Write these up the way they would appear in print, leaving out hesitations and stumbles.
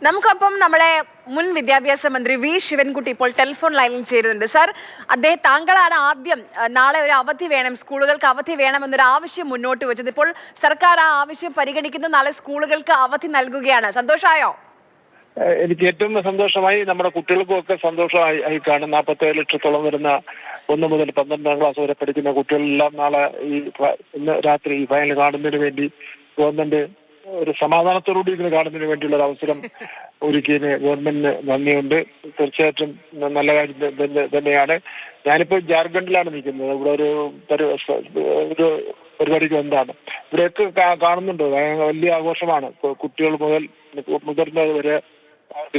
നമുക്കൊപ്പം നമ്മുടെ മുൻ വിദ്യാഭ്യാസ മന്ത്രി വി ശിവൻകുട്ടി ഇപ്പോൾ ടെലിഫോൺ ലൈനിൽ ചേരുന്നുണ്ട്. സാർ, താങ്കളാണ് ആദ്യം നാളെ ഒരു അവധി വേണം, സ്കൂളുകൾക്ക് അവധി വേണമെന്നൊരു ആവശ്യം മുന്നോട്ട് വെച്ചത്. ഇപ്പോൾ സർക്കാർ ആ ആവശ്യം പരിഗണിക്കുന്നു, നാളെ സ്കൂളുകൾക്ക് അവധി നൽകുകയാണ്. സന്തോഷമായോ? എനിക്ക് ഏറ്റവും സന്തോഷമായി, നമ്മുടെ കുട്ടികൾക്കും ഒക്കെ സന്തോഷമായി കാണും. 47 ലക്ഷത്തോളം വരുന്ന 1 മുതൽ 12ാം ക്ലാസ് വരെ പഠിക്കുന്ന കുട്ടികളെല്ലാം നാളെ ഇന്ന് രാത്രി ഈ ഫൈനൽ കാണുന്നതിന് വേണ്ടി ഗവൺമെന്റ് ഒരു സമാധാനത്തോടുകൂടി ഇതിന് കാണുന്നതിന് വേണ്ടിയുള്ള ഒരു അവസരം ഒരുക്കിയതിന് ഗവൺമെന്റിന് നന്ദിയുണ്ട്. തീർച്ചയായിട്ടും നല്ല കാര്യം തന്നെയാണ്. ഞാനിപ്പോൾ ജാർഖണ്ഡിലാണ് നിൽക്കുന്നത്. ഇവിടെ ഒരു പരിപാടിക്ക് എന്താണ് ഇവിടെയൊക്കെ കാണുന്നുണ്ട്. വലിയ ആഘോഷമാണ്. കുട്ടികൾ മുതൽ മുതിർന്നവർ വരെ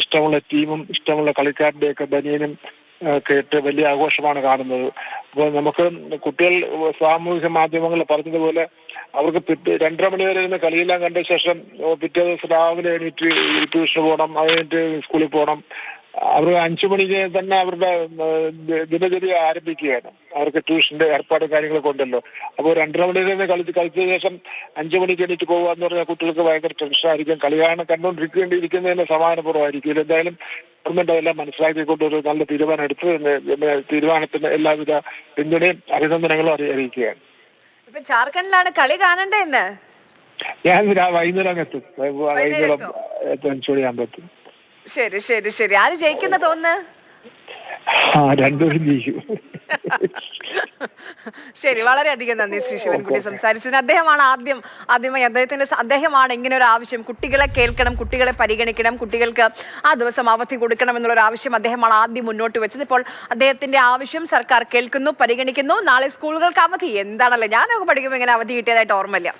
ഇഷ്ടമുള്ള ടീമും ഇഷ്ടമുള്ള കളിക്കാരുടെ ഒക്കെ ബനിയനും കേട്ട് വലിയ ആഘോഷമാണ് കാണുന്നത്. അപ്പോൾ നമുക്ക് കുട്ടികൾ സാമൂഹിക മാധ്യമങ്ങളിൽ പറഞ്ഞതുപോലെ അവർക്ക് 2:30 മണി വരെ ഇരുന്ന് കളിയെല്ലാം കണ്ട ശേഷം പിറ്റേ ദിവസം രാവിലെ എണീറ്റ് ട്യൂഷന് പോകണം, അത് കഴിഞ്ഞിട്ട് സ്കൂളിൽ പോകണം. അവർ 5 മണിക്ക് തന്നെ അവരുടെ ദിനചര്യ ആരംഭിക്കുകയാണ്. അവർക്ക് ട്യൂഷന്റെ ഏർപ്പാടും കാര്യങ്ങളൊക്കെ ഉണ്ടല്ലോ. അപ്പോൾ 2:30 മണിയിൽ നിന്ന് കളിച്ച ശേഷം 5 മണിക്ക് എണീറ്റ് പോകുക എന്ന് പറഞ്ഞാൽ കുട്ടികൾക്ക് ഭയങ്കര ടെൻഷനായിരിക്കും. കളി കണ്ടുകൊണ്ടിരിക്കുന്നതിന് സമാധാനപൂർവ്വമായിരിക്കും. എന്തായാലും ഗവൺമെന്റ് അതെല്ലാം മനസ്സിലാക്കിക്കൊണ്ട് ഒരു നല്ല തീരുമാനം എടുത്ത് തീരുമാനത്തിന് എല്ലാവിധ പിന്തുണയും അഭിനന്ദനങ്ങളും അറിയിക്കുകയാണ്. ഇപ്പൊ ജാർഖണ്ഡിലാണ് കളി കാണണ്ടേ ഇന്ന്? ഞാൻ വൈകുന്നേരം എത്തും. വൈകുന്നേരം 5 മണിയാകുമ്പോൾ എത്തും. ശരി ശരി ശരി. ആര് ജയിക്കുന്ന തോന്നുന്നു? രണ്ടുപേരും ജയിക്കും. ശരി, വളരെയധികം നന്ദി ശ്രീ ശിവൻകുട്ടി സംസാരിച്ചതിന്. ആദ്യമായി അദ്ദേഹമാണ് ഇങ്ങനെ ഒരു ആവശ്യം, കുട്ടികളെ കേൾക്കണം, കുട്ടികളെ പരിഗണിക്കണം, കുട്ടികൾക്ക് ആ ദിവസം അവധി കൊടുക്കണം എന്നുള്ള ഒരു ആവശ്യം അദ്ദേഹമാണ് ആദ്യം മുന്നോട്ട് വെച്ചത്. ഇപ്പോൾ അദ്ദേഹത്തിന്റെ ആവശ്യം സർക്കാർ കേൾക്കുന്നു, പരിഗണിക്കുന്നു. നാളെ സ്കൂളുകൾക്ക് അവധി എന്താണല്ലോ, ഞാനൊക്കെ പഠിക്കുമ്പോൾ ഇങ്ങനെ അവധി കിട്ടിയതായിട്ട് ഓർമ്മയില്ല.